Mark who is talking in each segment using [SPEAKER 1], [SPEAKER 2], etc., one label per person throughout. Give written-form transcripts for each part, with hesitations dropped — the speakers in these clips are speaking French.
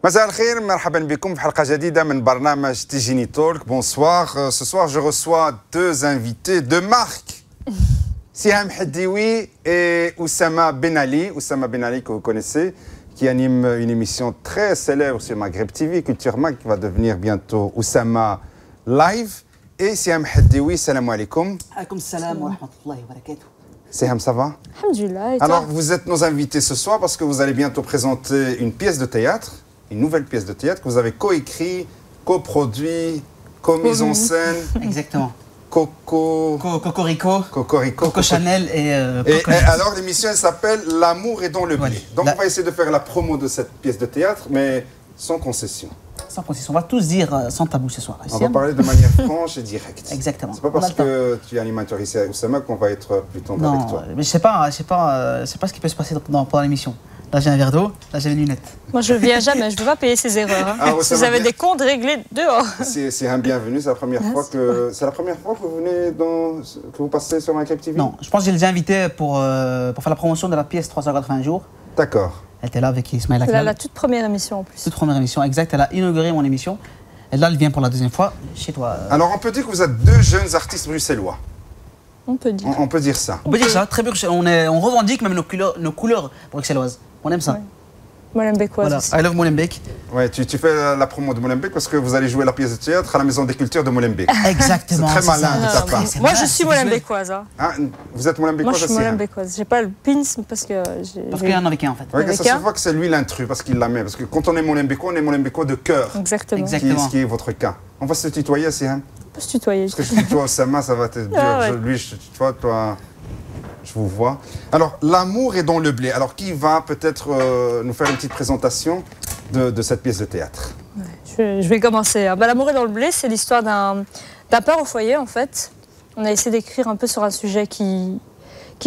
[SPEAKER 1] مساء الخير مرحبا بكم في حلقة جديدة من برنامج تيجيني تولك. Bonsoir. Ce soir, je reçois deux invités de marque. Siham Hadioui et Oussama Ben Ali. Oussama Ben Ali que vous connaissez, qui anime une émission très célèbre sur Maghreb TV, Culture Mag, qui va devenir bientôt Oussama Live. Et Siham Hadioui, salam alaikum.
[SPEAKER 2] Alaikum salam wa rahmatullahi wa barakatuh.
[SPEAKER 1] Siham, ça va?
[SPEAKER 3] Alhamdulillah.
[SPEAKER 1] Alors, vous êtes nos invités ce soir parce que vous allez bientôt présenter une pièce de théâtre, une nouvelle pièce de théâtre que vous avez coécrit, coproduit, co-mise en scène.
[SPEAKER 2] Exactement.
[SPEAKER 1] Cocorico.
[SPEAKER 2] Coco Chanel et
[SPEAKER 1] alors, l'émission, elle s'appelle L'amour est dans le blé. Donc, on va essayer de faire la promo de cette pièce de théâtre, mais sans concession.
[SPEAKER 2] Sans concession. On va tous dire sans tabou ce soir.
[SPEAKER 1] On va parler de manière franche et directe.
[SPEAKER 2] Exactement.
[SPEAKER 1] C'est pas parce que tu es animateur ici à Oussama qu'on va être plus tendre avec toi.
[SPEAKER 2] Mais je sais pas ce qui peut se passer pendant l'émission. Là, j'ai un verre d'eau, là, j'ai les lunettes.
[SPEAKER 3] Moi, je viens jamais, je ne veux pas payer ces erreurs. Hein. Si vous avez des comptes réglés dehors.
[SPEAKER 1] C'est un bienvenu, c'est la première fois que vous venez que vous passez sur Maghreb TV.
[SPEAKER 2] Non, je pense que j'ai déjà invité pour faire la promotion de la pièce 380 jours.
[SPEAKER 1] D'accord.
[SPEAKER 2] Elle était là avec Ismaël Akmal.
[SPEAKER 3] La toute première émission en plus.
[SPEAKER 2] Toute première émission, exact. Elle a inauguré mon émission. Et là, elle vient pour la deuxième fois chez toi.
[SPEAKER 1] Alors, on peut dire que vous êtes deux jeunes artistes bruxellois.
[SPEAKER 3] On peut dire.
[SPEAKER 1] On peut dire ça.
[SPEAKER 2] On peut dire ça, très bien. On revendique même nos couleurs bruxelloises. On aime ça.
[SPEAKER 3] Ouais. Molenbeekoise.
[SPEAKER 2] Voilà. I love Molenbeek.
[SPEAKER 1] Ouais, tu fais la promo de Molenbeek parce que vous allez jouer la pièce de théâtre à la Maison des Cultures de Molenbeek.
[SPEAKER 2] Exactement.
[SPEAKER 1] C'est très malin de ta part.
[SPEAKER 3] Moi, je suis Molenbeekoise. Hein.
[SPEAKER 1] Ah, vous êtes Molenbeekoise
[SPEAKER 3] aussi? Moi, je suis Molenbeekoise. J'ai pas le pins parce que
[SPEAKER 2] qu'il y a un avec un, en fait.
[SPEAKER 1] Ouais, ça se voit que c'est lui l'intrus parce qu'il la met. Parce que quand on est Molenbeekois, on est Molenbeekois de cœur.
[SPEAKER 3] Exactement.
[SPEAKER 1] Ce qui est votre cas. On va se tutoyer, Siham.
[SPEAKER 3] On peut se tutoyer.
[SPEAKER 1] Parce que je tutoie Oussama, ça va être dur.
[SPEAKER 3] Ah, ouais.
[SPEAKER 1] Lui, je tutoie, toi... Je vous vois. Alors, l'amour est dans le blé. Alors, qui va peut-être nous faire une petite présentation de cette pièce de théâtre?
[SPEAKER 3] Ouais, je vais commencer. L'amour est dans le blé, c'est l'histoire d'un père au foyer, en fait. On a essayé d'écrire un peu sur un sujet qui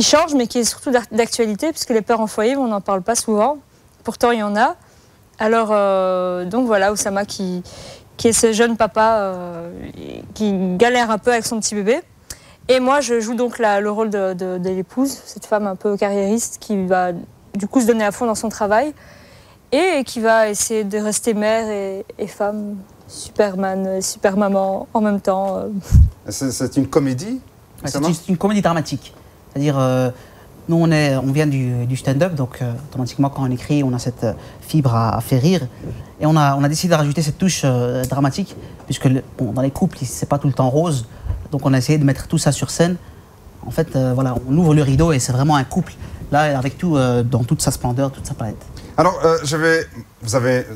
[SPEAKER 3] change, mais qui est surtout d'actualité, puisque les pères en foyer, on n'en parle pas souvent. Pourtant, il y en a. Alors, donc voilà, Oussama qui est ce jeune papa qui galère un peu avec son petit bébé. Et moi, je joue donc le rôle de l'épouse, cette femme un peu carriériste qui va du coup se donner à fond dans son travail et qui va essayer de rester mère et femme, superman, super maman en même temps.
[SPEAKER 1] C'est une comédie?
[SPEAKER 2] C'est une comédie dramatique. C'est-à-dire, nous, on vient du stand-up, donc automatiquement, quand on écrit, on a cette fibre à faire rire. Et on a décidé de rajouter cette touche dramatique, puisque dans les couples, c'est pas tout le temps rose. Donc on a essayé de mettre tout ça sur scène. En fait, voilà, on ouvre le rideau et c'est vraiment un couple. Là, avec tout, dans toute sa splendeur, toute sa palette.
[SPEAKER 1] Alors, vous avez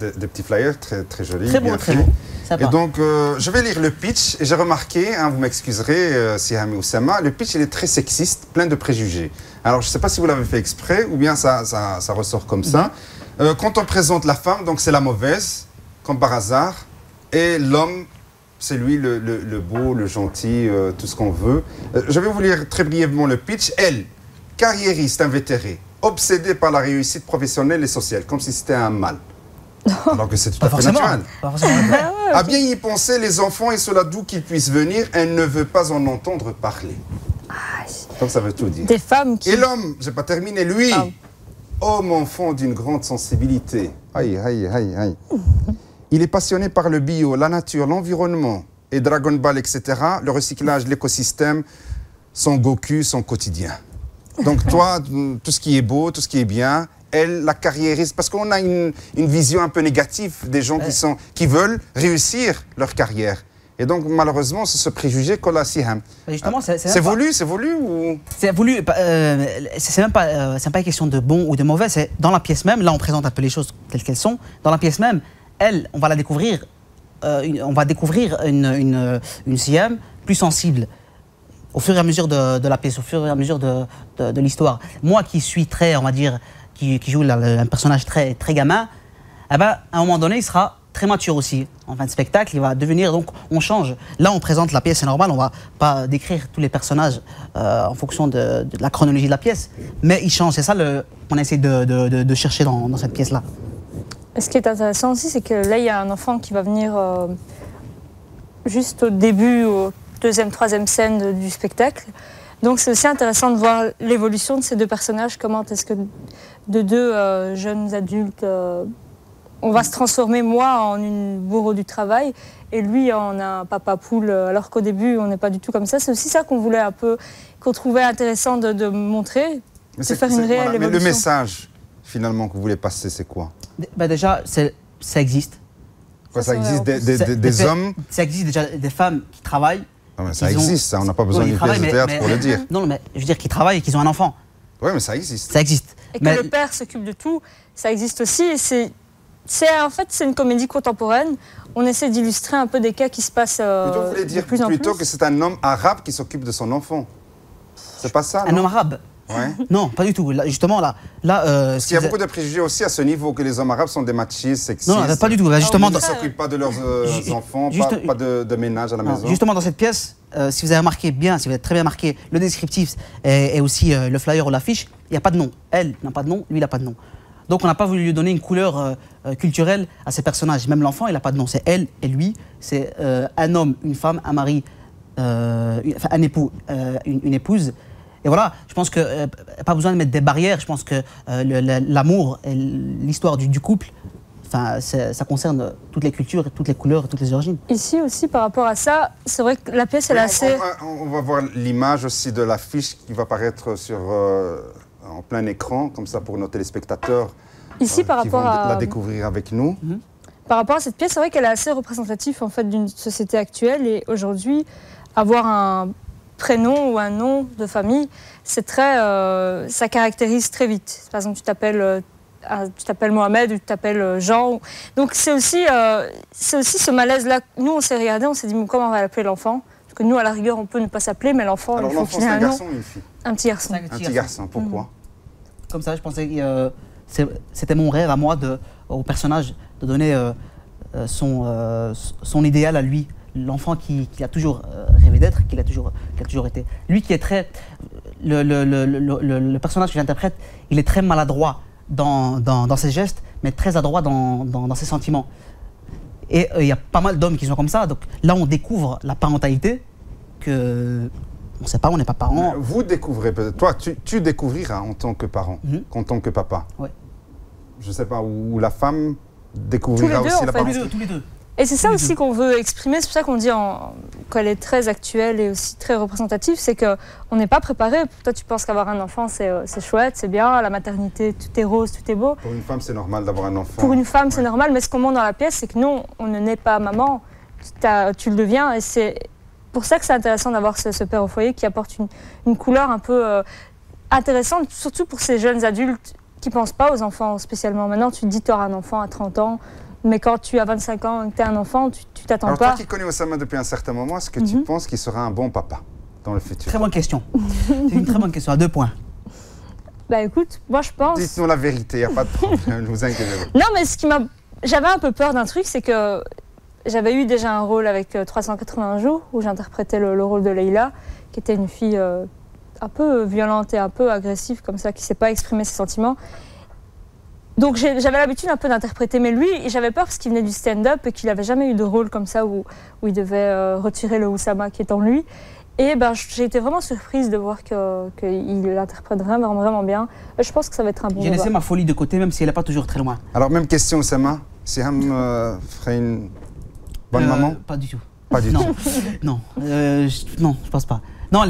[SPEAKER 1] des petits flyers très, très jolis,
[SPEAKER 2] très
[SPEAKER 1] bien
[SPEAKER 2] beau, très
[SPEAKER 1] faits.
[SPEAKER 2] beau.
[SPEAKER 1] Et donc, je vais lire le pitch. Et j'ai remarqué, vous m'excuserez, Siham et Oussama, le pitch, il est très sexiste, plein de préjugés. Alors, je ne sais pas si vous l'avez fait exprès ou bien ça ressort comme ça. Quand on présente la femme, donc c'est la mauvaise, comme par hasard, et l'homme, c'est lui le beau, le gentil, tout ce qu'on veut. Je vais vous lire très brièvement le pitch. Elle, carriériste invétérée, obsédée par la réussite professionnelle et sociale, comme si c'était un mal. Alors que c'est tout à fait naturel. À bien y penser, les enfants, et cela d'où qu'ils puissent venir, elle ne veut pas en entendre parler. Donc ça veut tout dire.
[SPEAKER 3] Des femmes qui...
[SPEAKER 1] Et l'homme, j'ai pas terminé, lui, homme enfant d'une grande sensibilité. Aïe, aïe, aïe, aïe. Il est passionné par le bio, la nature, l'environnement et Dragon Ball, etc. Le recyclage, l'écosystème, son Goku, son quotidien. Donc toi, tout ce qui est beau, tout ce qui est bien, elle, la carriériste, parce qu'on a une vision un peu négative des gens qui veulent réussir leur carrière. Et donc, malheureusement, c'est ce préjugé qu'on a à Siham.
[SPEAKER 2] Justement,
[SPEAKER 1] c'est voulu ou...
[SPEAKER 2] C'est voulu, c'est même pas une question de bon ou de mauvais, c'est dans la pièce même, là on présente un peu les choses telles qu'elles sont, dans la pièce même, elle, on va la découvrir, on va découvrir une Siham plus sensible au fur et à mesure de la pièce, au fur et à mesure de l'histoire. Moi qui suis très, on va dire, qui joue un personnage très, très gamin, eh ben, à un moment donné, il sera très mature aussi. En fin de spectacle, il va devenir, donc on change. Là, on présente la pièce, c'est normal, on ne va pas décrire tous les personnages en fonction de la chronologie de la pièce, mais ils changent, c'est ça qu'on essaie de chercher dans cette pièce-là.
[SPEAKER 3] Ce qui est intéressant aussi, c'est que là, il y a un enfant qui va venir juste au début, au deuxième, troisième scène du spectacle. Donc c'est aussi intéressant de voir l'évolution de ces deux personnages, comment est-ce que de deux jeunes adultes on va se transformer, moi, en une bourreau du travail et lui en un papa poule, alors qu'au début, on n'est pas du tout comme ça. C'est aussi ça qu'on voulait un peu, qu'on trouvait intéressant de montrer, de faire une réelle évolution.
[SPEAKER 1] Mais le message, finalement, que vous voulez passer, c'est quoi?
[SPEAKER 2] Déjà, ça existe.
[SPEAKER 1] Quoi, ça existe des hommes?
[SPEAKER 2] Ça existe déjà des femmes qui travaillent.
[SPEAKER 1] Non, mais ça existe, ça, on n'a pas besoin d'une pièce de théâtre pour le dire.
[SPEAKER 2] Non, mais je veux dire qu'ils travaillent et qu'ils ont un enfant.
[SPEAKER 1] Oui, mais ça existe.
[SPEAKER 2] Ça existe.
[SPEAKER 3] Et que le père s'occupe de tout, ça existe aussi. Et en fait, c'est une comédie contemporaine. On essaie d'illustrer un peu des cas qui se passent
[SPEAKER 1] plutôt, vous voulez dire
[SPEAKER 3] de plus en plus.
[SPEAKER 1] Plutôt que c'est un homme arabe qui s'occupe de son enfant. C'est pas ça,
[SPEAKER 2] un homme arabe?
[SPEAKER 1] Ouais.
[SPEAKER 2] Non, pas du tout. Là, justement, là...
[SPEAKER 1] Parce qu'il y a beaucoup de préjugés aussi à ce niveau, que les hommes arabes sont des machistes, sexistes.
[SPEAKER 2] Non, pas du tout. Justement,
[SPEAKER 1] ils ne s'occupent pas de leurs enfants, pas de ménage à la maison.
[SPEAKER 2] Justement, dans cette pièce, si vous avez remarqué bien, si vous avez très bien marqué le descriptif et aussi le flyer ou l'affiche, il n'y a pas de nom. Elle n'a pas de nom, lui, il n'a pas de nom. Donc, on n'a pas voulu lui donner une couleur culturelle à ces personnages. Même l'enfant, il n'a pas de nom. C'est elle et lui. C'est un homme, une femme, un mari, un époux, une épouse. Et voilà, je pense que pas besoin de mettre des barrières. Je pense que l'amour et l'histoire du couple, ça concerne toutes les cultures, toutes les couleurs et toutes les origines.
[SPEAKER 3] Ici aussi, par rapport à ça, c'est vrai que la pièce, elle est assez...
[SPEAKER 1] On va voir l'image aussi de l'affiche qui va apparaître en plein écran, comme ça pour nos téléspectateurs
[SPEAKER 3] ici, par
[SPEAKER 1] qui
[SPEAKER 3] rapport
[SPEAKER 1] vont la découvrir avec nous.
[SPEAKER 3] Par rapport à cette pièce, c'est vrai qu'elle est assez représentative en fait, d'une société actuelle. Et aujourd'hui, avoir un prénom ou un nom de famille, c'est très, ça caractérise très vite. Par exemple, tu t'appelles Mohamed ou tu t'appelles Jean. Donc c'est aussi ce malaise-là. Nous, on s'est regardé, on s'est dit, mais comment on va l'appeler l'enfant? Parce que nous, à la rigueur, on peut ne pas s'appeler, mais l'enfant, il faut qu'il ait un nom.
[SPEAKER 1] C'est un garçon ou une fille?
[SPEAKER 3] Un petit garçon.
[SPEAKER 1] Un petit garçon, pourquoi?
[SPEAKER 2] Comme ça, je pensais que c'était mon rêve à moi, au personnage, de donner son idéal à lui. L'enfant qu'il a toujours rêvé d'être, qu'il a toujours été. Lui qui est très... Le personnage que j'interprète, il est très maladroit dans ses gestes, mais très adroit dans ses sentiments. Et il y a pas mal d'hommes qui sont comme ça. Donc là, on découvre la parentalité que... On ne sait pas, on n'est pas parents.
[SPEAKER 1] Vous découvrez peut-être... Toi, tu découvriras en tant que parent, en tant que papa.
[SPEAKER 2] Ouais.
[SPEAKER 1] Je ne sais pas, où la femme découvrira aussi la parentalité.
[SPEAKER 2] Tous les deux.
[SPEAKER 3] Et c'est ça aussi qu'on veut exprimer, c'est pour ça qu'on dit qu'elle est très actuelle et aussi très représentative, c'est qu'on n'est pas préparé. Toi, tu penses qu'avoir un enfant, c'est chouette, c'est bien, la maternité, tout est rose, tout est beau.
[SPEAKER 1] Pour une femme, c'est normal d'avoir un enfant.
[SPEAKER 3] Pour une femme, c'est normal, mais ce qu'on montre dans la pièce, c'est que non, on ne naît pas maman, tu le deviens. Et c'est pour ça que c'est intéressant d'avoir ce père au foyer qui apporte une couleur un peu intéressante, surtout pour ces jeunes adultes qui ne pensent pas aux enfants spécialement. Maintenant, tu te dis, tu auras un enfant à 30 ans. Mais quand tu as 25 ans et que tu es un enfant, tu t'attends pas.
[SPEAKER 1] Alors toi qui connais Oussama depuis un certain moment, est-ce que tu penses qu'il sera un bon papa dans le futur?
[SPEAKER 2] Très bonne question. C'est une très bonne question, à 2 points.
[SPEAKER 3] Bah écoute, moi je pense...
[SPEAKER 1] Dites-nous la vérité, il n'y a pas de problème, ne vous inquiétez pas.
[SPEAKER 3] Non, mais j'avais un peu peur d'un truc, c'est que j'avais eu déjà un rôle avec 381 jours, où j'interprétais le rôle de Leïla, qui était une fille un peu violente et un peu agressive, comme ça, qui ne sait pas exprimer ses sentiments. Donc j'avais l'habitude un peu d'interpréter, mais lui, j'avais peur parce qu'il venait du stand-up et qu'il n'avait jamais eu de rôle comme ça où il devait retirer le Oussama qui est en lui. Et j'ai été vraiment surprise de voir qu'il l'interprète vraiment bien. Je pense que ça va être un bon
[SPEAKER 2] J'ai laissé ma folie de côté, même si elle n'est pas toujours très loin.
[SPEAKER 1] Alors même question Oussama, Siham ferait une bonne maman?
[SPEAKER 2] Pas du tout.
[SPEAKER 1] Pas du tout.
[SPEAKER 2] Non, non, je pense pas. Non,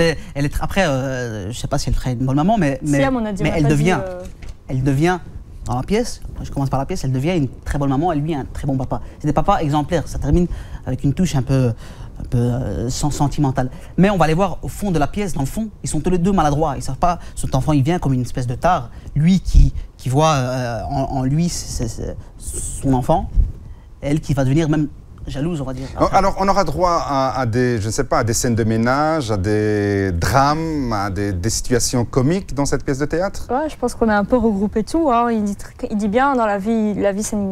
[SPEAKER 2] après, je sais pas si elle ferait une bonne maman, mais elle devient dans la pièce, je commence par la pièce, elle devient une très bonne maman et lui un très bon papa. C'est des papas exemplaires, ça termine avec une touche un peu sentimentale. Mais on va aller voir au fond de la pièce, dans le fond, ils sont tous les deux maladroits. Ils savent pas, son enfant il vient comme une espèce de tare, lui qui voit en lui son enfant, elle qui va devenir même jalouse, on va dire.
[SPEAKER 1] Alors, on aura droit à des, je ne sais pas, à des scènes de ménage, à des drames, à des situations comiques dans cette pièce de théâtre?
[SPEAKER 3] Ouais, je pense qu'on a un peu regroupé tout. Hein. Il dit bien, dans la vie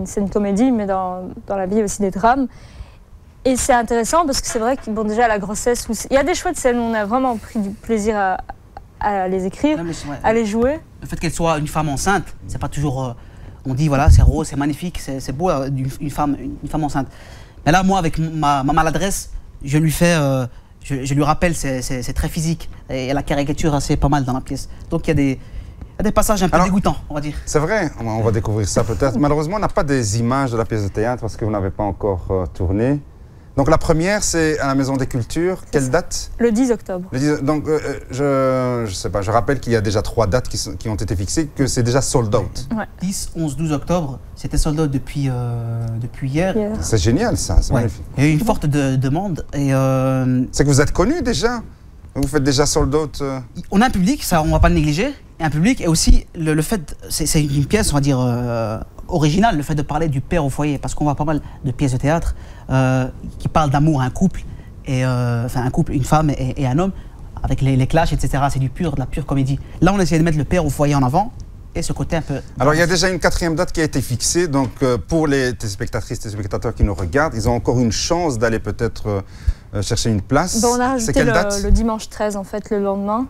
[SPEAKER 3] c'est une comédie, mais dans la vie, il y a aussi des drames. Et c'est intéressant parce que c'est vrai que, bon, déjà, la grossesse, il y a des chouettes scènes où on a vraiment pris du plaisir à les écrire, à les jouer.
[SPEAKER 2] Le fait qu'elle soit une femme enceinte, c'est pas toujours... on dit, voilà, c'est rose, c'est magnifique, c'est beau, une femme enceinte. Mais là, moi, avec ma maladresse, je lui fais, je lui rappelle, c'est très physique. Et la caricature assez pas mal dans la pièce. Donc il y a y a des passages un peu dégoûtants, on va dire.
[SPEAKER 1] C'est vrai, on va découvrir ça peut-être. Malheureusement, on n'a pas des images de la pièce de théâtre parce que vous n'avez pas encore tourné. Donc la première, c'est à la Maison des Cultures. Quelle date?
[SPEAKER 3] Le 10 octobre.
[SPEAKER 1] Donc je sais pas, je rappelle qu'il y a déjà 3 dates qui ont été fixées, que c'est déjà sold out.
[SPEAKER 3] Ouais.
[SPEAKER 2] 10, 11, 12 octobre, c'était sold out depuis hier.
[SPEAKER 1] C'est génial ça, c'est magnifique.
[SPEAKER 2] Il y a eu une forte demande. Et
[SPEAKER 1] c'est que vous êtes connu déjà? Vous faites déjà sold out
[SPEAKER 2] On a un public, ça on va pas le négliger. Et un public, et aussi le fait, c'est une pièce, on va dire, originale, le fait de parler du père au foyer, parce qu'on voit pas mal de pièces de théâtre qui parlent d'amour, un couple, enfin un couple, une femme et un homme, avec les clashs, etc. C'est de la pure comédie. Là, on essaie de mettre le père au foyer en avant, et ce côté un peu...
[SPEAKER 1] Alors, il y a déjà une 4e date qui a été fixée, donc pour les téléspectatrices, téléspectateurs qui nous regardent, ils ont encore une chance d'aller peut-être chercher une place.
[SPEAKER 3] On a rajouté le dimanche 13, en fait, le lendemain,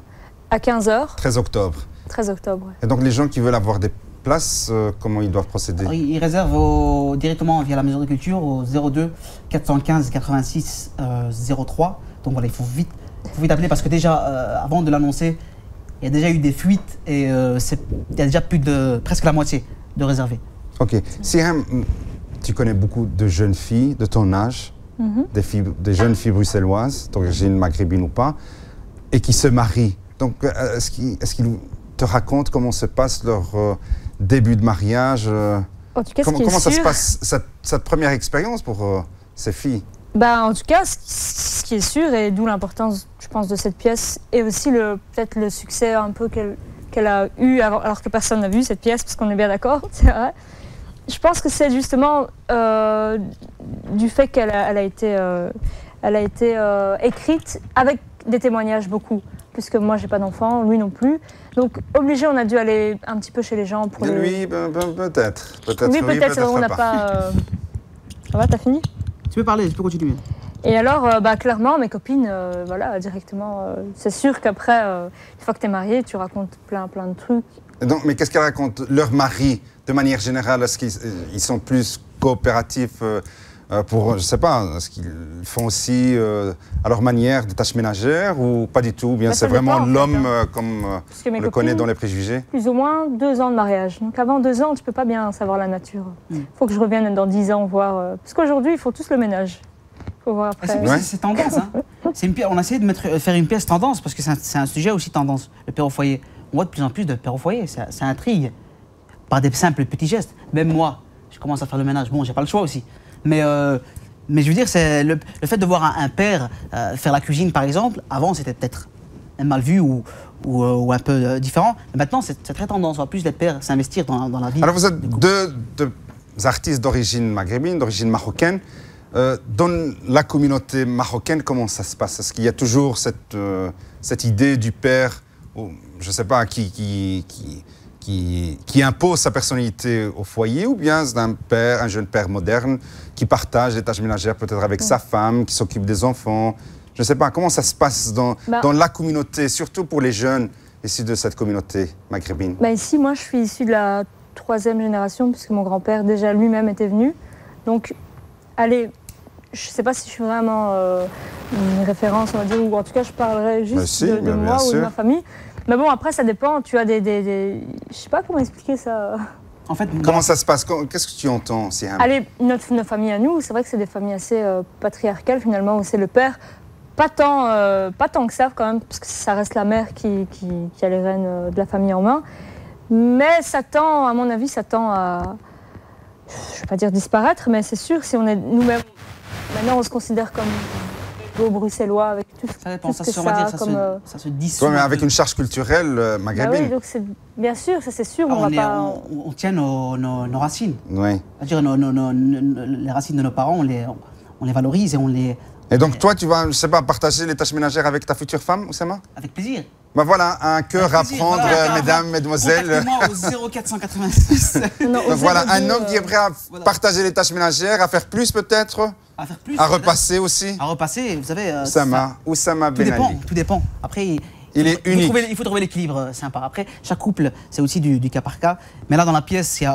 [SPEAKER 3] à 15h.
[SPEAKER 1] 13 octobre.
[SPEAKER 3] 13 octobre, ouais.
[SPEAKER 1] Et donc, les gens qui veulent avoir des places, comment ils doivent procéder?
[SPEAKER 2] Alors, ils réservent directement via la Maison de Culture au 02 415 86 03. Donc voilà, il faut vite appeler parce que déjà, avant de l'annoncer, il y a déjà eu des fuites et il y a déjà plus de presque la moitié de réservés.
[SPEAKER 1] Ok. Siham, tu connais beaucoup de jeunes filles de ton âge, des jeunes filles bruxelloises, d'origine maghrébine ou pas, et qui se marient. Donc, est-ce qu'ils te racontent comment se passe leur début de mariage?
[SPEAKER 3] En tout cas,
[SPEAKER 1] comment ça se passe, cette première expérience pour ces filles?
[SPEAKER 3] En tout cas, ce qui est sûr, et d'où l'importance, je pense, de cette pièce, et aussi peut-être le succès un peu qu'elle a eu, alors que personne n'a vu cette pièce, parce qu'on est bien d'accord, c'est vrai. Je pense que c'est justement du fait qu'elle a été écrite avec des témoignages beaucoup, puisque moi, j'ai pas d'enfant, lui non plus. Donc, obligé, on a dû aller un petit peu chez les gens pour...
[SPEAKER 1] Lui, peut-être.
[SPEAKER 3] Oui, peut-être, on n'a pas... Ça va, t'as fini?
[SPEAKER 2] Tu peux parler, tu peux continuer.
[SPEAKER 3] Et alors, clairement, mes copines, voilà, directement, c'est sûr qu'après, une fois que tu es mariée, tu racontes plein de trucs.
[SPEAKER 1] Donc, mais qu'est-ce qu'elles racontent? Leurs maris, de manière générale, est-ce qu'ils sont plus coopératifs pour, je sais pas, est-ce qu'ils font aussi à leur manière des tâches ménagères ou pas du tout? Ou bien c'est vraiment l'homme comme on le connaît dans les préjugés?
[SPEAKER 3] Plus ou moins 2 ans de mariage. Donc avant 2 ans, tu peux pas bien savoir la nature. Il faut que je revienne dans 10 ans voir. Parce qu'aujourd'hui, ils font tous le ménage. Faut voir après.
[SPEAKER 2] C'est tendance. Hein. On a essayé de faire une pièce tendance parce que c'est un sujet aussi tendance, le père au foyer. On voit de plus en plus de pères au foyer. Ça intrigue par des simples petits gestes. Même moi, je commence à faire le ménage. Bon, j'ai pas le choix aussi. Mais je veux dire, c'est le fait de voir un père faire la cuisine, par exemple, avant, c'était peut-être mal vu ou un peu différent. Mais maintenant, c'est très tendance. On voit plus les pères s'investir dans la vie.
[SPEAKER 1] Alors, vous êtes deux artistes d'origine maghrébine, d'origine marocaine. Dans la communauté marocaine, comment ça se passe? Est-ce qu'il y a toujours cette idée du père, je ne sais pas, qui impose sa personnalité au foyer, ou bien c'est un jeune père moderne qui partage les tâches ménagères peut-être avec sa femme, qui s'occupe des enfants? Je ne sais pas, comment ça se passe dans la communauté, surtout pour les jeunes issus de cette communauté maghrébine?
[SPEAKER 3] Ici, moi, je suis issue de la 3e génération, puisque mon grand-père, déjà lui-même, était venu. Donc, allez, je ne sais pas si je suis vraiment une référence, on va dire, ou en tout cas, je parlerai juste de moi ou de ma famille. Mais bon, après, ça dépend. Tu as des... Je ne sais pas comment expliquer ça.
[SPEAKER 2] En fait,
[SPEAKER 1] comment ça se passe? Qu'est-ce que tu entends, Siham?
[SPEAKER 3] Allez, notre famille à nous, c'est vrai que c'est des familles assez patriarcales, finalement, où c'est le père. Pas tant que ça, quand même, parce que ça reste la mère qui a les rênes de la famille en main. Mais ça tend, à mon avis, ça tend à... Je ne vais pas dire disparaître, mais c'est sûr, si on est nous-mêmes... Maintenant, on se considère comme beaux bruxellois avec tout
[SPEAKER 2] ça dépend,
[SPEAKER 3] ça,
[SPEAKER 2] ça se dissout.
[SPEAKER 1] Ouais, mais avec une charge culturelle maghrébine.
[SPEAKER 3] Oui, donc bien sûr, ça c'est sûr.
[SPEAKER 2] On tient nos racines.
[SPEAKER 1] Oui.
[SPEAKER 2] C'est-à-dire les racines de nos parents, on les valorise et on les...
[SPEAKER 1] Et donc toi, tu vas, je sais pas, partager les tâches ménagères avec ta future femme, Oussama?
[SPEAKER 2] Avec plaisir.
[SPEAKER 1] Voilà, un cœur à prendre, mesdames, mesdemoiselles.
[SPEAKER 2] Contactez-moi au 0486.
[SPEAKER 1] Donc voilà, un homme qui est prêt à partager les tâches ménagères, à faire plus peut-être, à repasser aussi.
[SPEAKER 2] À repasser, vous savez.
[SPEAKER 1] Oussama Ben Ali.
[SPEAKER 2] Tout dépend. Après,
[SPEAKER 1] il est unique.
[SPEAKER 2] Il faut trouver l'équilibre sympa. Après, chaque couple, c'est aussi du cas par cas. Mais là, dans la pièce, il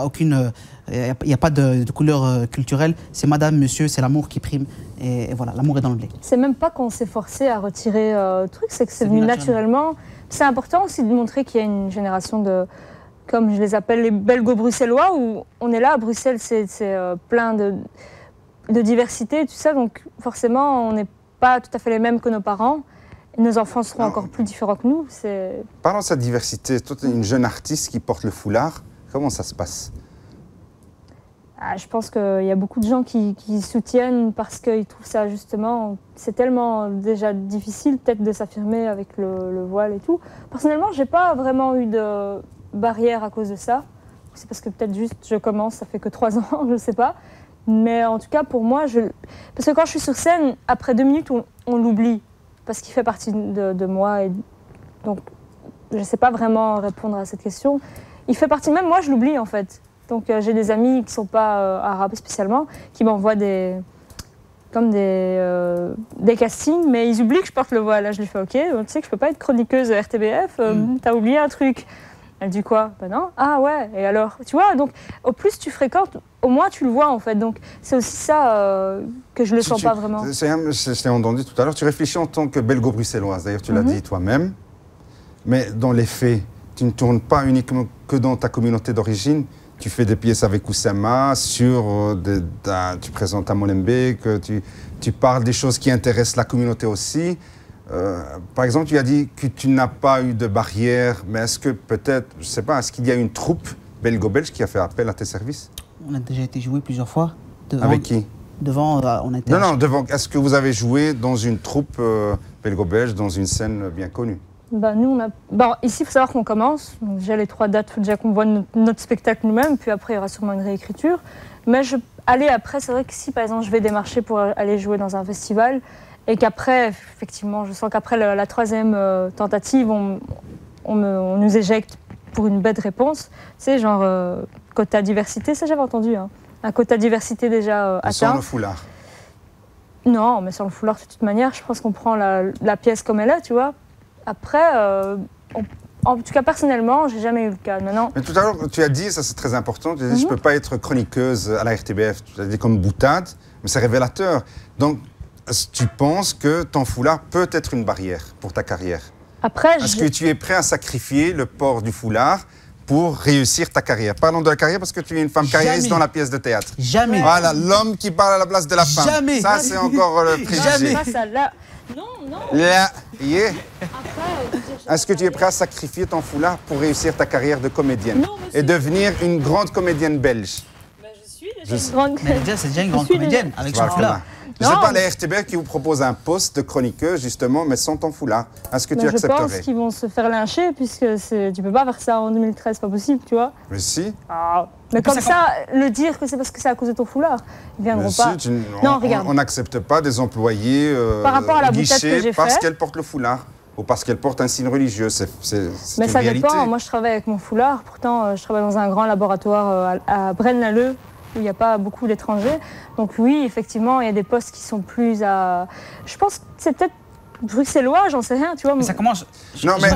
[SPEAKER 2] n'y a pas de couleur culturelle. C'est madame, monsieur, c'est l'amour qui prime. Et voilà, l'amour est dans le blé.
[SPEAKER 3] C'est même pas qu'on s'est forcé à retirer le truc, c'est que c'est venu naturellement. c'est important aussi de montrer qu'il y a une génération de, comme je les appelle, les belgo-bruxellois, où on est là à Bruxelles, c'est plein de diversité, tout ça, donc forcément, on n'est pas tout à fait les mêmes que nos parents. Et nos enfants seront encore plus différents que nous.
[SPEAKER 1] Parlons de cette diversité. Toi, tu es une jeune artiste qui porte le foulard. Comment ça se passe?
[SPEAKER 3] Je pense qu'il y a beaucoup de gens qui soutiennent parce qu'ils trouvent ça justement, c'est tellement déjà difficile peut-être de s'affirmer avec le voile et tout. Personnellement, j'ai pas vraiment eu de barrière à cause de ça. C'est parce que peut-être juste je commence, ça fait que 3 ans, je sais pas. Mais en tout cas pour moi, parce que quand je suis sur scène, après 2 minutes, on l'oublie parce qu'il fait partie de moi. Et donc je sais pas vraiment répondre à cette question. Il fait partie même, moi je l'oublie en fait. Donc j'ai des amis qui ne sont pas arabes spécialement, qui m'envoient des castings, mais ils oublient que je porte le voile. Là, je lui fais OK, tu sais que je ne peux pas être chroniqueuse RTBF, t'as oublié un truc. Elle dit quoi? Ben non. Ah ouais, et alors? Tu vois, donc au plus tu fréquentes, au moins tu le vois en fait. Donc c'est aussi ça que je ne le sens pas vraiment.
[SPEAKER 1] Je t'ai entendu tout à l'heure, tu réfléchis en tant que belgo-bruxelloise, d'ailleurs tu l'as dit toi-même, mais dans les faits, tu ne tournes pas uniquement que dans ta communauté d'origine. Tu fais des pièces avec Oussama, tu présentes à Molenbeek, tu parles des choses qui intéressent la communauté aussi. Par exemple, tu as dit que tu n'as pas eu de barrière, mais est-ce que peut-être, je ne sais pas, est-ce qu'il y a une troupe belgo-belge qui a fait appel à tes services?
[SPEAKER 2] On a déjà été joué plusieurs fois.
[SPEAKER 1] Avec qui?
[SPEAKER 2] Devant, on était...
[SPEAKER 1] Non, devant. Est-ce que vous avez joué dans une troupe belgo-belge, dans une scène bien connue?
[SPEAKER 3] Nous, ici, il faut savoir qu'on commence. Donc, déjà, les 3 dates, il faut déjà qu'on voit notre spectacle nous-mêmes. Puis après, il y aura sûrement une réécriture. Mais aller après, c'est vrai que si, par exemple, je vais démarcher pour aller jouer dans un festival et qu'après, effectivement, je sens qu'après la 3e tentative, on nous éjecte pour une bête réponse. Tu sais, genre, quota diversité, ça j'avais entendu. Hein. Un quota diversité déjà atteint.
[SPEAKER 1] Sans le foulard?
[SPEAKER 3] Non, mais sans le foulard, de toute manière, je pense qu'on prend la pièce comme elle est, tu vois. Après, en tout cas personnellement, j'ai jamais eu le cas. Maintenant.
[SPEAKER 1] Mais tout à l'heure, tu as dit, ça c'est très important, tu as dit je ne peux pas être chroniqueuse à la RTBF, tu as dit comme boutade, mais c'est révélateur. Donc, est-ce que tu penses que ton foulard peut être une barrière pour ta carrière?
[SPEAKER 3] Après,
[SPEAKER 1] est-ce que tu es prêt à sacrifier le port du foulard pour réussir ta carrière? Parlons de la carrière parce que tu es une femme carriériste dans la pièce de théâtre.
[SPEAKER 2] Jamais.
[SPEAKER 1] Voilà, l'homme qui parle à la place de la femme.
[SPEAKER 2] Jamais.
[SPEAKER 1] Ça, c'est encore le préjugé.
[SPEAKER 2] Jamais.
[SPEAKER 3] Pas ça, là. Non.
[SPEAKER 1] Là, yeah. Est-ce que tu es prêt à sacrifier ton foulard pour réussir ta carrière de comédienne et devenir une grande comédienne belge?
[SPEAKER 3] Je suis déjà une grande...
[SPEAKER 2] Mais déjà, c'est déjà une grande comédienne avec son foulard.
[SPEAKER 1] Je ne sais pas, la RTBF qui vous propose un poste de chroniqueuse, justement, mais sans ton foulard. Est-ce que tu accepterais?
[SPEAKER 3] Je pense qu'ils vont se faire lyncher, puisque tu peux pas faire ça en 2013, c'est pas possible, tu vois.
[SPEAKER 1] Mais si.
[SPEAKER 3] Mais comme ça, le dire que c'est parce que c'est à cause de ton foulard, ils viendront pas.
[SPEAKER 1] Non, regarde. On n'accepte pas des employés
[SPEAKER 3] par rapport à la boutade que j'ai
[SPEAKER 1] parce qu'elle porte le foulard ou parce qu'elle porte un signe religieux. C'est
[SPEAKER 3] mais
[SPEAKER 1] une
[SPEAKER 3] ça
[SPEAKER 1] réalité.
[SPEAKER 3] dépend. Moi, je travaille avec mon foulard. Pourtant, je travaille dans un grand laboratoire à Braine-l'Alleud, où il n'y a pas beaucoup d'étrangers. Donc oui, effectivement, il y a des postes qui sont plus à... Je pense que c'est peut-être bruxellois, j'en sais rien, tu vois.
[SPEAKER 2] Mais ça commence...
[SPEAKER 1] Non, mais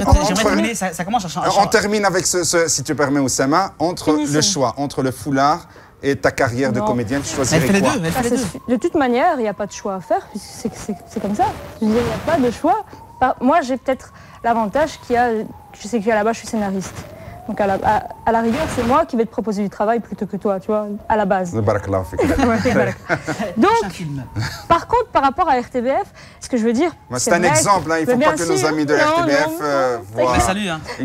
[SPEAKER 2] ça commence à changer.
[SPEAKER 1] On termine avec si tu permets, Oussama, entre le choix, entre le foulard et ta carrière de comédienne, tu choisirais quoi?
[SPEAKER 2] Elle fait les deux.
[SPEAKER 3] De toute manière, il n'y a pas de choix à faire, puisque c'est comme ça. Je veux dire, il n'y a pas de choix. Moi, j'ai peut-être l'avantage je sais qu'à la base, je suis scénariste. Donc à la rigueur, c'est moi qui vais te proposer du travail plutôt que toi, tu vois, à la base.
[SPEAKER 1] Donc,
[SPEAKER 3] par contre, par rapport à RTBF, ce que je veux dire...
[SPEAKER 1] C'est un exemple, hein, il ne faut pas que nos amis de RTBF voient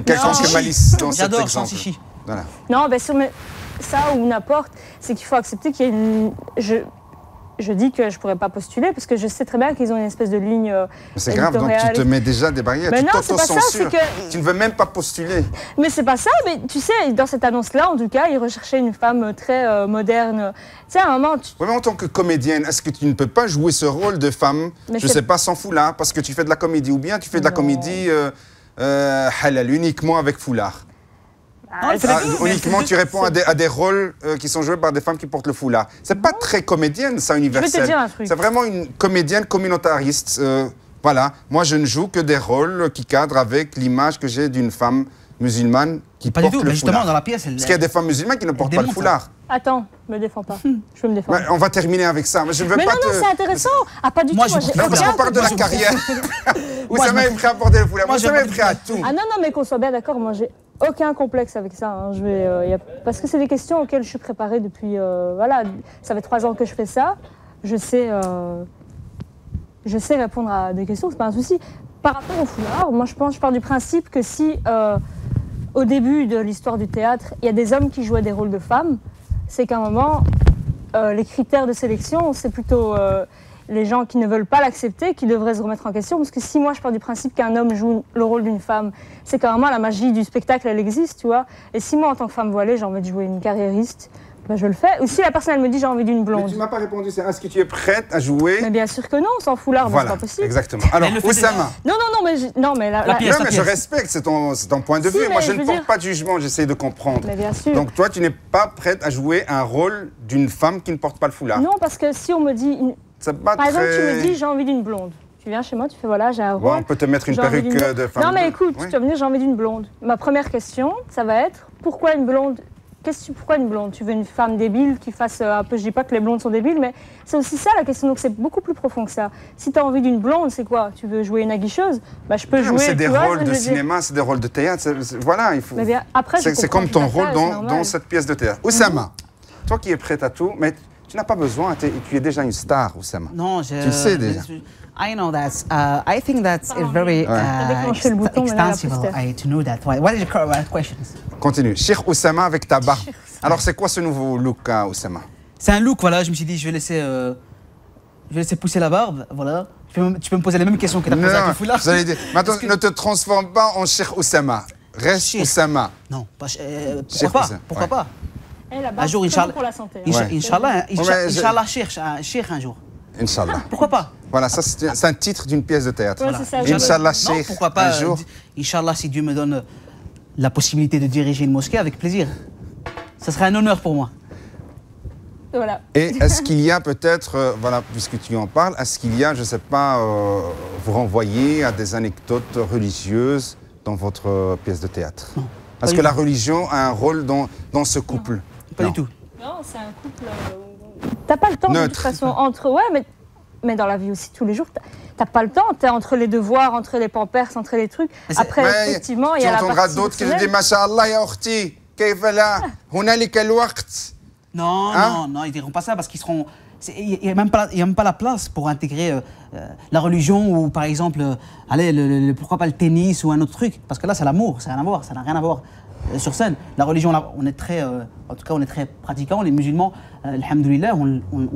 [SPEAKER 1] quelconque malice dans cet exemple.
[SPEAKER 2] Voilà.
[SPEAKER 3] Non, ça ou n'importe, c'est qu'il faut accepter qu'il y a une... Je dis que je ne pourrais pas postuler parce que je sais très bien qu'ils ont une espèce de ligne.
[SPEAKER 1] Mais c'est grave, donc tu te mets déjà des barrières,
[SPEAKER 3] mais
[SPEAKER 1] tu
[SPEAKER 3] non, c'est pas ça, c'est que...
[SPEAKER 1] Tu ne veux même pas postuler.
[SPEAKER 3] Mais c'est pas ça, mais tu sais, dans cette annonce-là, en tout cas, ils recherchaient une femme très moderne. Tu sais, à un moment...
[SPEAKER 1] Oui, mais en tant que comédienne, est-ce que tu ne peux pas jouer ce rôle de femme, je ne sais pas, sans foulard, parce que tu fais de la comédie, ou bien tu fais de la comédie halal, uniquement avec foulard? Uniquement, tu réponds à des rôles qui sont joués par des femmes qui portent le foulard. C'est pas très comédienne, ça, universel.
[SPEAKER 3] Je vais te dire un truc.
[SPEAKER 1] C'est vraiment une comédienne communautariste. Voilà, moi je ne joue que des rôles qui cadrent avec l'image que j'ai d'une femme musulmanes qui
[SPEAKER 2] Pas du
[SPEAKER 1] portent
[SPEAKER 2] tout,
[SPEAKER 1] le
[SPEAKER 2] mais justement,
[SPEAKER 1] foulard.
[SPEAKER 2] dans la pièce, elle.
[SPEAKER 1] Parce qu'il y a des femmes musulmanes qui ne portent pas le
[SPEAKER 2] démonte,
[SPEAKER 1] foulard.
[SPEAKER 3] Attends, me défends pas. Je veux me défendre.
[SPEAKER 1] Ouais, on va terminer avec ça. Mais je veux
[SPEAKER 3] Mais
[SPEAKER 1] pas
[SPEAKER 3] non, non,
[SPEAKER 1] te...
[SPEAKER 3] c'est intéressant. Ah, pas du
[SPEAKER 2] Moi,
[SPEAKER 3] tout.
[SPEAKER 2] je
[SPEAKER 3] Moi, j'ai
[SPEAKER 2] porte
[SPEAKER 1] Non, parce
[SPEAKER 3] aucun
[SPEAKER 1] qu'on parle de la
[SPEAKER 3] complexe.
[SPEAKER 1] carrière.
[SPEAKER 2] Moi,
[SPEAKER 1] Oussama
[SPEAKER 2] je
[SPEAKER 1] est prêt à porter le foulard.
[SPEAKER 2] Moi,
[SPEAKER 1] Oussama
[SPEAKER 2] je
[SPEAKER 1] est prêt à tout.
[SPEAKER 3] Ah non, non, mais qu'on soit bien d'accord, moi j'ai aucun complexe avec ça. Hein. Parce que c'est des questions auxquelles je suis préparée depuis. Voilà, ça fait 3 ans que je fais ça. Je sais répondre à des questions, c'est pas un souci. Par rapport au foulard, moi je pars du principe que si au début de l'histoire du théâtre, il y a des hommes qui jouaient des rôles de femmes, c'est qu'à un moment, les critères de sélection, c'est plutôt les gens qui ne veulent pas l'accepter qui devraient se remettre en question. Parce que si moi je pars du principe qu'un homme joue le rôle d'une femme, c'est qu'à un moment la magie du spectacle elle existe, tu vois. Et si moi en tant que femme voilée j'ai envie de jouer une carriériste, ben je le fais. Ou si la personne elle me dit j'ai envie d'une
[SPEAKER 1] Mais
[SPEAKER 3] blonde.
[SPEAKER 1] tu m'as pas répondu, c'est est-ce que tu es prête à jouer?
[SPEAKER 3] Mais bien sûr que non, sans foulard, ben,
[SPEAKER 1] Voilà,
[SPEAKER 3] c'est pas possible.
[SPEAKER 1] exactement. Alors,
[SPEAKER 2] Elle le fait
[SPEAKER 1] Oussama.
[SPEAKER 3] Non, non, non, mais, non, mais
[SPEAKER 2] La pièce.
[SPEAKER 1] Non, mais je respecte, c'est ton point de
[SPEAKER 3] Si,
[SPEAKER 1] vue. Moi,
[SPEAKER 3] mais
[SPEAKER 1] je
[SPEAKER 3] je
[SPEAKER 1] ne
[SPEAKER 3] veux
[SPEAKER 1] porte
[SPEAKER 3] dire-
[SPEAKER 1] pas de jugement, j'essaie de comprendre.
[SPEAKER 3] Mais bien sûr.
[SPEAKER 1] Donc, toi, tu n'es pas prête à jouer un rôle d'une femme qui ne porte pas le foulard.
[SPEAKER 3] Non, parce que si on me dit.
[SPEAKER 1] C'est pas
[SPEAKER 3] Par exemple,
[SPEAKER 1] très...
[SPEAKER 3] tu me dis j'ai envie d'une blonde. Tu viens chez moi, tu fais voilà, j'ai un
[SPEAKER 1] Bon,
[SPEAKER 3] rôle.
[SPEAKER 1] on peut te mettre une
[SPEAKER 3] j'ai envie
[SPEAKER 1] perruque
[SPEAKER 3] d'une-
[SPEAKER 1] de femme.
[SPEAKER 3] Non, mais écoute,
[SPEAKER 1] Oui.
[SPEAKER 3] tu vas venir, j'ai envie d'une blonde. Ma première question, ça va être pourquoi une blonde? Pourquoi une blonde? Tu veux une femme débile qui fasse un peu. Je dis pas que les blondes sont débiles, mais c'est aussi ça la question. Donc c'est beaucoup plus profond que ça. Si tu as envie d'une blonde, c'est quoi? Tu veux jouer une aguicheuse? Bah, je peux
[SPEAKER 1] Non,
[SPEAKER 3] jouer.
[SPEAKER 1] mais c'est des
[SPEAKER 3] tu vois ce
[SPEAKER 1] rôles
[SPEAKER 3] que
[SPEAKER 1] de
[SPEAKER 3] je veux dire.
[SPEAKER 1] cinéma, c'est des rôles de théâtre. Voilà, il faut.
[SPEAKER 3] Mais bien, après, je
[SPEAKER 1] C'est
[SPEAKER 3] comprends
[SPEAKER 1] comme
[SPEAKER 3] tout à
[SPEAKER 1] ton
[SPEAKER 3] fait,
[SPEAKER 1] rôle
[SPEAKER 3] c'est
[SPEAKER 1] dans
[SPEAKER 3] normal.
[SPEAKER 1] cette pièce de théâtre. Oussama, toi qui es prête à tout, mais tu n'as pas besoin, tu es déjà une star, Oussama.
[SPEAKER 2] Non,
[SPEAKER 1] Tu le sais déjà.
[SPEAKER 2] I know that. I think that it's very
[SPEAKER 3] T'as déclenché le bouton, mais là, la
[SPEAKER 2] extensive
[SPEAKER 3] pousse-terre.
[SPEAKER 2] to know that. What is your questions?
[SPEAKER 1] Continue. Cheikh Oussama avec ta barbe. Alors, c'est quoi ce nouveau look, hein, Oussama?
[SPEAKER 2] C'est un look, voilà. Je me suis dit, je vais laisser pousser la barbe, voilà. Tu peux me poser les mêmes questions que tu as posées avec le foulard.
[SPEAKER 1] vous allez dire, maintenant, ne te transforme pas en Cheikh Oussama. Reste
[SPEAKER 2] Cheikh.
[SPEAKER 1] Oussama.
[SPEAKER 2] Non,
[SPEAKER 1] Cheikh
[SPEAKER 2] pourquoi pas?
[SPEAKER 1] Oussama,
[SPEAKER 2] Pourquoi
[SPEAKER 1] ouais.
[SPEAKER 2] pas?
[SPEAKER 3] Eh, la barbe,
[SPEAKER 2] Un jour,
[SPEAKER 3] c'est très bon
[SPEAKER 2] Inch'Allah.
[SPEAKER 3] pour la santé.
[SPEAKER 1] Ouais.
[SPEAKER 2] Inch'Allah,
[SPEAKER 1] Ouais, mais
[SPEAKER 2] Inch'Allah, Cheikh un jour.
[SPEAKER 1] Inch'Allah.
[SPEAKER 2] Pourquoi pas?
[SPEAKER 1] Voilà, ça, c'est un titre d'une pièce de théâtre.
[SPEAKER 3] Ouais, c'est ça.
[SPEAKER 1] Inch'Allah,
[SPEAKER 2] Non,
[SPEAKER 1] Cheikh,
[SPEAKER 2] pourquoi pas?
[SPEAKER 1] un jour.
[SPEAKER 2] Inch'Allah, si Dieu me donne la possibilité de diriger une mosquée, avec plaisir. Ça serait un honneur pour moi.
[SPEAKER 3] Voilà.
[SPEAKER 1] Et est-ce qu'il y a peut-être, voilà, puisque tu en parles, est-ce qu'il y a, je ne sais pas, vous renvoyer à des anecdotes religieuses dans votre pièce de théâtre?
[SPEAKER 2] Non.
[SPEAKER 1] Est-ce
[SPEAKER 2] Pas
[SPEAKER 1] que
[SPEAKER 2] du
[SPEAKER 1] la
[SPEAKER 2] tout.
[SPEAKER 1] religion a un rôle dans ce couple?
[SPEAKER 2] Pas
[SPEAKER 1] Non.
[SPEAKER 2] du tout.
[SPEAKER 3] Non, c'est un couple. T'as pas le temps de toute
[SPEAKER 1] Neutre.
[SPEAKER 3] façon entre. Ouais, mais dans la vie aussi tous les jours, t'as pas le temps. T'es entre les devoirs, entre les pampers, entre les trucs.
[SPEAKER 2] Mais c'est-
[SPEAKER 3] Après,
[SPEAKER 1] Mais
[SPEAKER 3] effectivement, il y
[SPEAKER 1] tu
[SPEAKER 3] a la
[SPEAKER 1] entendras
[SPEAKER 3] partie
[SPEAKER 1] d'autres qui disent
[SPEAKER 3] personnelle.
[SPEAKER 1] Masha'Allah ya ukhti, kayfa la, hunalika al-waqt.
[SPEAKER 2] Non,
[SPEAKER 1] Hein?
[SPEAKER 2] non, ils diront pas ça parce qu'ils seront. Il n'y a même pas la place pour intégrer la religion ou par exemple, allez, pourquoi pas le tennis ou un autre truc. Parce que là, c'est l'amour, ça n'a rien à voir, ça n'a rien à voir. Sur scène, la religion, là, on est très, en tout cas, on est très pratiquants, les musulmans, alhamdoulilah, on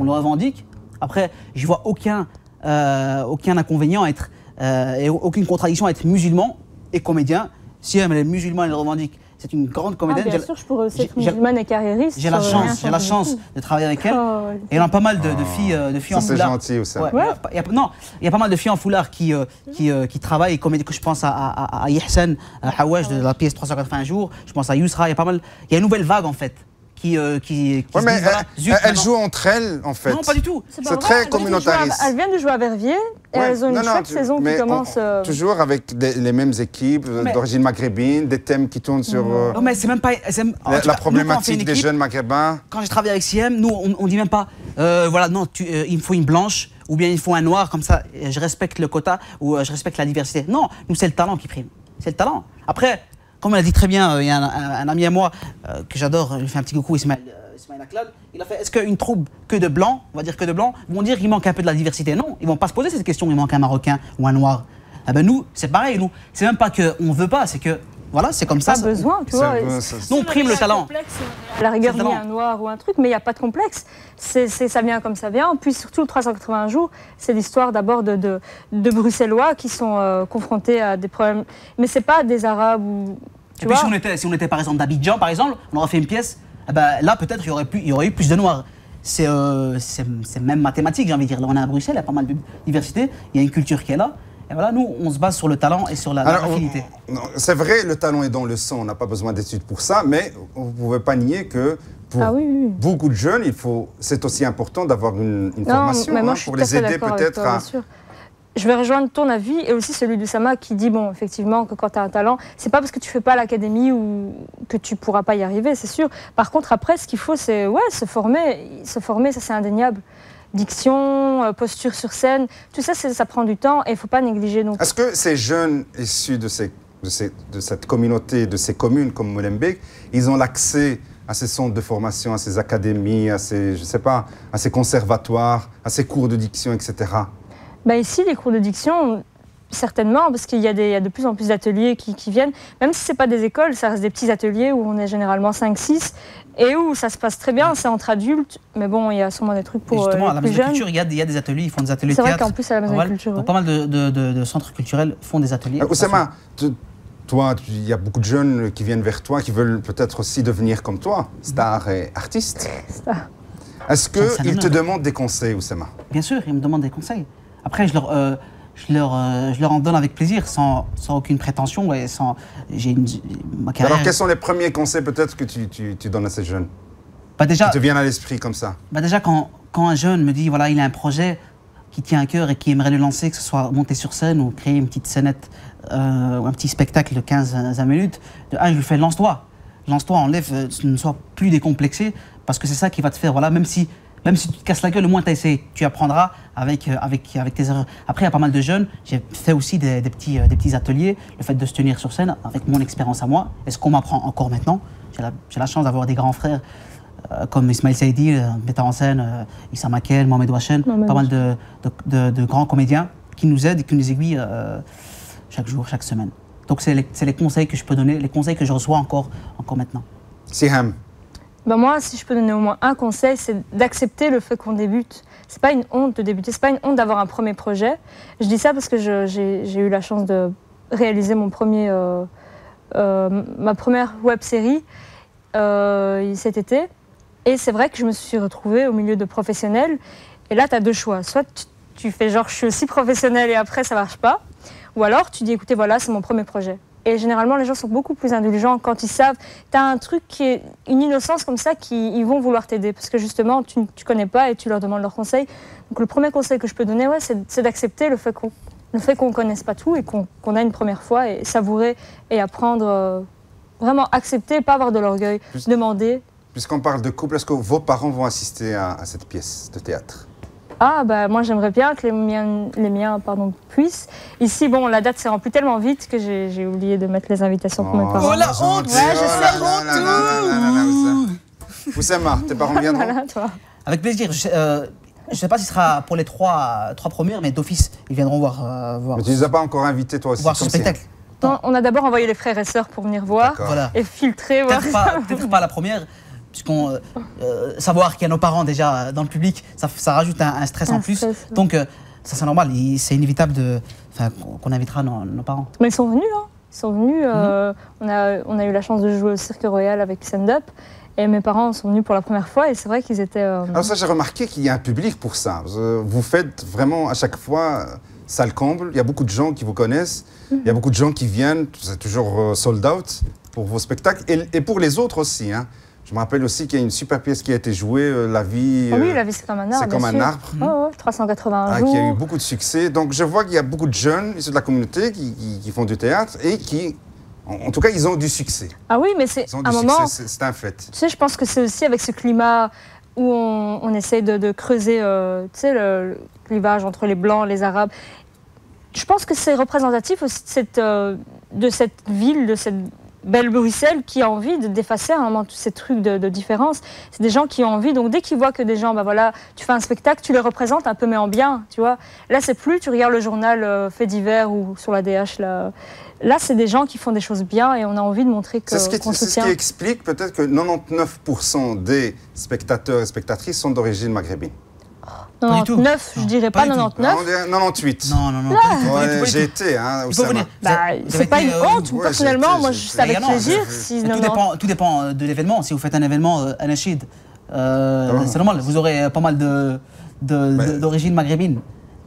[SPEAKER 2] le revendique. Après, je vois aucun inconvénient à être, et aucune contradiction à être musulman et comédien. Si les musulmans le revendiquent, c'est une grande
[SPEAKER 3] Ah,
[SPEAKER 2] comédienne.
[SPEAKER 3] bien sûr, je pourrais aussi être
[SPEAKER 2] j'ai-
[SPEAKER 3] musulmane et carriériste.
[SPEAKER 2] J'ai la
[SPEAKER 3] ça aurait rien
[SPEAKER 2] chance,
[SPEAKER 3] changé du tout.
[SPEAKER 2] de travailler avec elle.
[SPEAKER 3] Oh, ouais.
[SPEAKER 2] Et il y a pas mal de filles,
[SPEAKER 1] Ça,
[SPEAKER 2] en
[SPEAKER 1] c'est
[SPEAKER 2] foulard.
[SPEAKER 1] gentil, Oussama.
[SPEAKER 2] Ouais, non, il y a pas mal de filles en foulard qui travaillent, comme je pense à Yehsen, à Hawash de la pièce 380 jours. Je pense à Yousra. Il y a une nouvelle vague en fait qui
[SPEAKER 1] Ouais,
[SPEAKER 2] se disent,
[SPEAKER 1] mais
[SPEAKER 2] voilà, zut,
[SPEAKER 1] elles
[SPEAKER 2] maintenant-
[SPEAKER 1] jouent entre elles, en fait.
[SPEAKER 2] Non, pas du tout.
[SPEAKER 3] pas
[SPEAKER 1] C'est
[SPEAKER 3] vrai,
[SPEAKER 1] très
[SPEAKER 3] elles viennent de jouer à-
[SPEAKER 1] communautariste.
[SPEAKER 3] Elles viennent de jouer à Verviers et
[SPEAKER 1] Ouais.
[SPEAKER 3] elles ont une
[SPEAKER 1] Non, non,
[SPEAKER 3] chouette saison qui
[SPEAKER 1] mais
[SPEAKER 3] commence.
[SPEAKER 1] toujours avec les mêmes équipes
[SPEAKER 2] Mais-
[SPEAKER 1] d'origine maghrébine, des thèmes qui tournent sur
[SPEAKER 2] Non, mais c'est même pas. En tout cas,
[SPEAKER 1] la
[SPEAKER 2] nous, quand on fait
[SPEAKER 1] problématique
[SPEAKER 2] une
[SPEAKER 1] des
[SPEAKER 2] équipe,
[SPEAKER 1] jeunes maghrébins.
[SPEAKER 2] Quand j'ai travaillé avec CM, nous, on dit même pas, voilà, non, il me faut une blanche ou bien il faut un noir, comme ça, je respecte le quota ou je respecte la diversité. Non, nous, c'est le talent qui prime. C'est le talent. Après, comme on l'a dit très bien, il y a un ami à moi que j'adore, je lui fais un petit coucou, Ismaël Aklal, il a fait, est-ce qu'une troupe que de blancs, on va dire que de blancs, vont dire qu'il manque un peu de la diversité? Non, ils vont pas se poser cette question, il manque un Marocain ou un Noir. Ah ben nous, c'est pareil, nous. C'est même pas qu'on veut pas, c'est que, voilà, c'est comme ça.
[SPEAKER 3] Pas besoin, tu vois.
[SPEAKER 2] Nous, on prime le talent.
[SPEAKER 3] À la rigueur,
[SPEAKER 2] C'est
[SPEAKER 3] il
[SPEAKER 2] le
[SPEAKER 3] y a
[SPEAKER 2] talent.
[SPEAKER 3] un noir ou un truc, mais il n'y a pas de complexe. Ça vient comme ça vient. Puis surtout, le 381 jours, c'est l'histoire d'abord de Bruxellois qui sont confrontés à des problèmes. Mais c'est pas des Arabes ou.
[SPEAKER 2] Et
[SPEAKER 3] Tu
[SPEAKER 2] puis
[SPEAKER 3] vois
[SPEAKER 2] si on était par exemple d'Abidjan, par exemple, on aurait fait une pièce, eh ben, là peut-être il y aurait eu plus de noirs. C'est même mathématique, j'ai envie de dire. Là, on est à Bruxelles, il y a pas mal de diversité, il y a une culture qui est là. Et voilà, nous, on se base sur le talent et sur la affinité.
[SPEAKER 1] C'est vrai, le talent est dans le sang, on n'a pas besoin d'études pour ça, mais vous ne pouvez pas nier que pour
[SPEAKER 3] Ah oui, oui.
[SPEAKER 1] beaucoup de jeunes, c'est aussi important d'avoir une
[SPEAKER 3] Non,
[SPEAKER 1] formation
[SPEAKER 3] mais moi,
[SPEAKER 1] hein,
[SPEAKER 3] je suis
[SPEAKER 1] pour
[SPEAKER 3] tout à
[SPEAKER 1] les
[SPEAKER 3] fait
[SPEAKER 1] aider
[SPEAKER 3] d'accord avec
[SPEAKER 1] peut-être
[SPEAKER 3] toi,
[SPEAKER 1] à...
[SPEAKER 3] bien sûr. je vais rejoindre ton avis et aussi celui de Sama qui dit, bon, effectivement, que quand tu as un talent, c'est pas parce que tu fais pas l'académie ou que tu pourras pas y arriver, c'est sûr. Par contre, après, ce qu'il faut, c'est se former. Se former, ça c'est indéniable. Diction, posture sur scène, tout ça, ça prend du temps et il ne faut pas négliger.
[SPEAKER 1] Est-ce que ces jeunes issus de cette communauté, de ces communes comme Molenbeek, ils ont l'accès à ces centres de formation, à ces académies, à ces, je sais pas, à ces conservatoires, à ces cours de diction, etc.
[SPEAKER 3] Bah ici, les cours de diction, certainement, parce qu'il y a de plus en plus d'ateliers qui viennent. Même si ce n'est pas des écoles, ça reste des petits ateliers où on est généralement 5-6 et où ça se passe très bien, c'est entre adultes. Mais bon, il y a sûrement des trucs pour
[SPEAKER 2] justement,
[SPEAKER 3] les
[SPEAKER 2] à la
[SPEAKER 3] plus
[SPEAKER 2] Maison de
[SPEAKER 3] jeunes.
[SPEAKER 2] Culture, il y a des ateliers, ils font des ateliers de
[SPEAKER 3] C'est
[SPEAKER 2] théâtre.
[SPEAKER 3] vrai qu'en plus, à la Maison de Culture.
[SPEAKER 2] Donc, pas mal de centres culturels font des ateliers.
[SPEAKER 1] Oussama, toi, il y a beaucoup de jeunes qui viennent vers toi, qui veulent peut-être aussi devenir comme toi, stars et artistes. Est-ce qu'ils te demandent des conseils, Oussama?
[SPEAKER 2] Bien sûr, ils me demandent des conseils. Après, je leur en donne avec plaisir, sans aucune prétention et sans... ma carrière...
[SPEAKER 1] Alors, quels sont les premiers conseils peut-être que tu donnes à ces jeunes
[SPEAKER 2] déjà,
[SPEAKER 1] qui te viennent à l'esprit comme ça?
[SPEAKER 2] Déjà, quand un jeune me dit, voilà, il a un projet qui tient à cœur et qui aimerait le lancer, que ce soit monter sur scène ou créer une petite scénette ou un petit spectacle de 15-20 minutes, je lui fais lance-toi, enlève, ne sois plus décomplexé, parce que c'est ça qui va te faire, voilà, même si tu te casses la gueule, au moins tu as essayé, tu apprendras avec tes erreurs. Après, il y a pas mal de jeunes, j'ai fait aussi des petits ateliers, le fait de se tenir sur scène, avec mon expérience à moi, et ce qu'on m'apprend encore maintenant. J'ai la chance d'avoir des grands frères, comme Ismaël Saïdi, metteur en scène, Issa Makel, Mohamed Wachen, pas mal de grands comédiens qui nous aident et qui nous aiguillent chaque jour, chaque semaine. Donc c'est les conseils que je peux donner, les conseils que je reçois encore maintenant.
[SPEAKER 1] Siham.
[SPEAKER 3] Ben moi, si je peux donner au moins un conseil, c'est d'accepter le fait qu'on débute. C'est pas une honte de débuter, c'est pas une honte d'avoir un premier projet. Je dis ça parce que j'ai eu la chance de réaliser ma première web-série cet été. Et c'est vrai que je me suis retrouvée au milieu de professionnels. Et là, tu as deux choix. Soit tu fais genre, je suis aussi professionnelle et après, ça marche pas. Ou alors, tu dis, écoutez, voilà, c'est mon premier projet. Et généralement, les gens sont beaucoup plus indulgents quand ils savent. Tu as un truc qui est une innocence comme ça, ils vont vouloir t'aider. Parce que justement, tu ne connais pas et tu leur demandes leurs conseils. Donc le premier conseil que je peux donner, c'est d'accepter le fait qu'on ne connaisse pas tout et qu'on a une première fois et savourer et apprendre, vraiment accepter, pas avoir de l'orgueil, demander.
[SPEAKER 1] Puisqu'on parle de couple, est-ce que vos parents vont assister à cette pièce de théâtre?
[SPEAKER 3] Ah, bah moi j'aimerais bien que les miens puissent. Ici, bon, la date s'est remplie tellement vite que j'ai oublié de mettre les invitations pour mes parents.
[SPEAKER 2] Oh la honte!
[SPEAKER 3] Ouais, je sais,
[SPEAKER 1] Oussama, tes parents viendront?
[SPEAKER 3] Voilà, toi.
[SPEAKER 2] Avec plaisir. Je ne sais pas si ce sera pour les trois premières, mais d'office, ils viendront voir.
[SPEAKER 1] Mais tu ne les as pas encore invités, toi aussi?
[SPEAKER 2] Voir ce spectacle.
[SPEAKER 3] Non, on a d'abord envoyé les frères et sœurs pour venir voir et filtrer.
[SPEAKER 2] Peut-être pas la première. Puisqu'on savoir qu'il y a nos parents déjà dans le public, ça rajoute un stress en plus.
[SPEAKER 3] Stress, ouais.
[SPEAKER 2] Donc ça c'est normal, c'est inévitable qu'on invitera nos parents.
[SPEAKER 3] Mais ils sont venus, hein. Ils sont venus. On a eu la chance de jouer au Cirque Royal avec Stand Up. Et mes parents sont venus pour la première fois et c'est vrai qu'ils étaient...
[SPEAKER 1] Alors ça, j'ai remarqué qu'il y a un public pour ça. Vous faites vraiment à chaque fois salle comble. Il y a beaucoup de gens qui vous connaissent. Il y a beaucoup de gens qui viennent. C'est toujours sold out pour vos spectacles. Et pour les autres aussi, hein. Je me rappelle aussi qu'il y a une super pièce qui a été jouée, La vie...
[SPEAKER 3] oui, La vie, c'est comme un arbre.
[SPEAKER 1] C'est comme un arbre.
[SPEAKER 3] Ouais, 380 jours.
[SPEAKER 1] Qui a eu beaucoup de succès. Donc je vois qu'il y a beaucoup de jeunes issus de la communauté qui font du théâtre et qui, en tout cas, ils ont du succès.
[SPEAKER 3] Ah oui, mais c'est un moment...
[SPEAKER 1] C'est un fait.
[SPEAKER 3] Tu sais, je pense que c'est aussi avec ce climat où on essaye de creuser, tu sais, le clivage entre les Blancs, les Arabes. Je pense que c'est représentatif aussi de cette ville, de cette belle Bruxelles qui a envie d'effacer à un moment tous ces trucs de différence. C'est des gens qui ont envie, donc dès qu'ils voient que des gens, bah voilà, tu fais un spectacle, tu les représentes un peu mais en bien, tu vois. Là, c'est plus, tu regardes le journal fait divers ou sur la DH, là c'est des gens qui font des choses bien et on a envie de montrer qu'on soutient.
[SPEAKER 1] C'est ce qui explique peut-être que 99% des spectateurs et spectatrices sont d'origine maghrébine.
[SPEAKER 3] 99, je dirais pas 99.
[SPEAKER 1] 98.
[SPEAKER 2] Non.
[SPEAKER 1] Ouais, j'ai été, hein, Oussama.
[SPEAKER 3] C'est pas une honte, personnellement, moi, c'est avec plaisir.
[SPEAKER 2] Tout dépend de l'événement. Si vous faites un événement à Nachid, c'est normal, vous aurez pas mal d'origine maghrébine.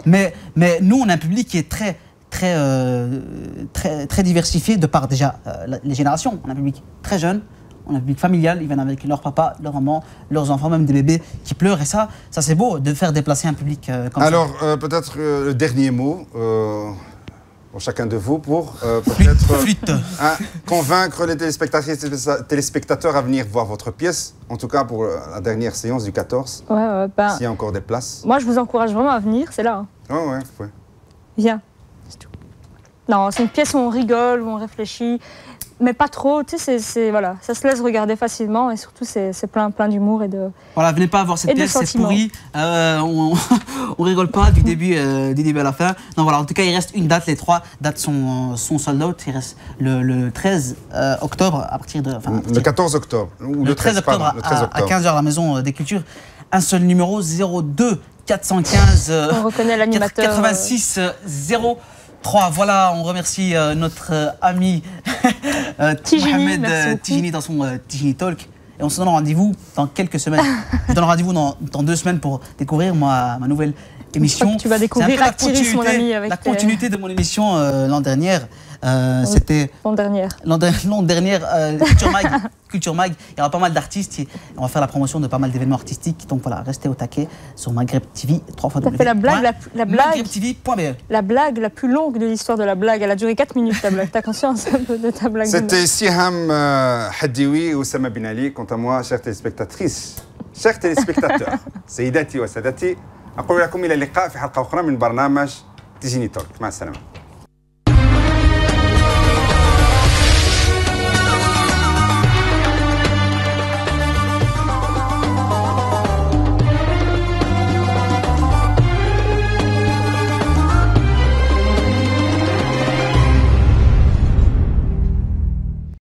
[SPEAKER 2] Mais nous, on a un public qui est très diversifié de par déjà les générations. On a un public très jeune, on a un public familial, ils viennent avec leur papa, leur maman, leurs enfants, même des bébés qui pleurent. Et ça c'est beau de faire déplacer un public comme ça.
[SPEAKER 1] Alors, peut-être le dernier mot pour chacun de vous pour peut-être convaincre les téléspectatrices et les téléspectateurs à venir voir votre pièce, en tout cas pour la dernière séance du 14, s'il y a encore des places.
[SPEAKER 3] Moi, je vous encourage vraiment à venir, c'est là.
[SPEAKER 1] Oh, ouais, vous pouvez.
[SPEAKER 3] Viens, c'est tout. Non, c'est une pièce où on rigole, où on réfléchit, mais pas trop, tu sais, voilà, ça se laisse regarder facilement et surtout c'est plein d'humour et de...
[SPEAKER 2] Voilà, venez pas voir cette pièce, c'est pourri, on rigole pas du début à la fin. Non, voilà, en tout cas, il reste une date, les 3 dates sont sold out, il reste le 13 octobre à partir de...
[SPEAKER 1] Le 14 octobre, ou le 13 octobre,
[SPEAKER 2] à 15h à la Maison des Cultures. Un seul numéro, 02 415
[SPEAKER 3] on reconnaît l'animateur
[SPEAKER 2] 86 03. Voilà, on remercie notre ami Mohamed Tijini dans son Tijini Talk. Et on se donne rendez-vous dans quelques semaines. Je donne rendez-vous dans 2 semaines pour découvrir ma nouvelle émission.
[SPEAKER 3] Tu vas découvrir Actiris, mon ami. Avec
[SPEAKER 2] la continuité de mon émission l'an dernier. C'était l'an dernier Culture Mag. Il y aura pas mal d'artistes. On va faire la promotion de pas mal d'événements artistiques. Donc voilà, restez au taquet sur Maghreb TV 3 fois.
[SPEAKER 3] T'as fait la blague la blague la plus longue de l'histoire de la blague. Elle a duré 4 minutes ta blague. T'as conscience un peu de ta blague?
[SPEAKER 1] C'était Siham Hadioui ou Oussama Ben Ali. Quant à moi, chères téléspectatrices, chers téléspectateurs, سيداتي وسادتي أقول لكم إلى اللقاء في حلقة أخرى من برنامج تيجيني توك. مع السلامة.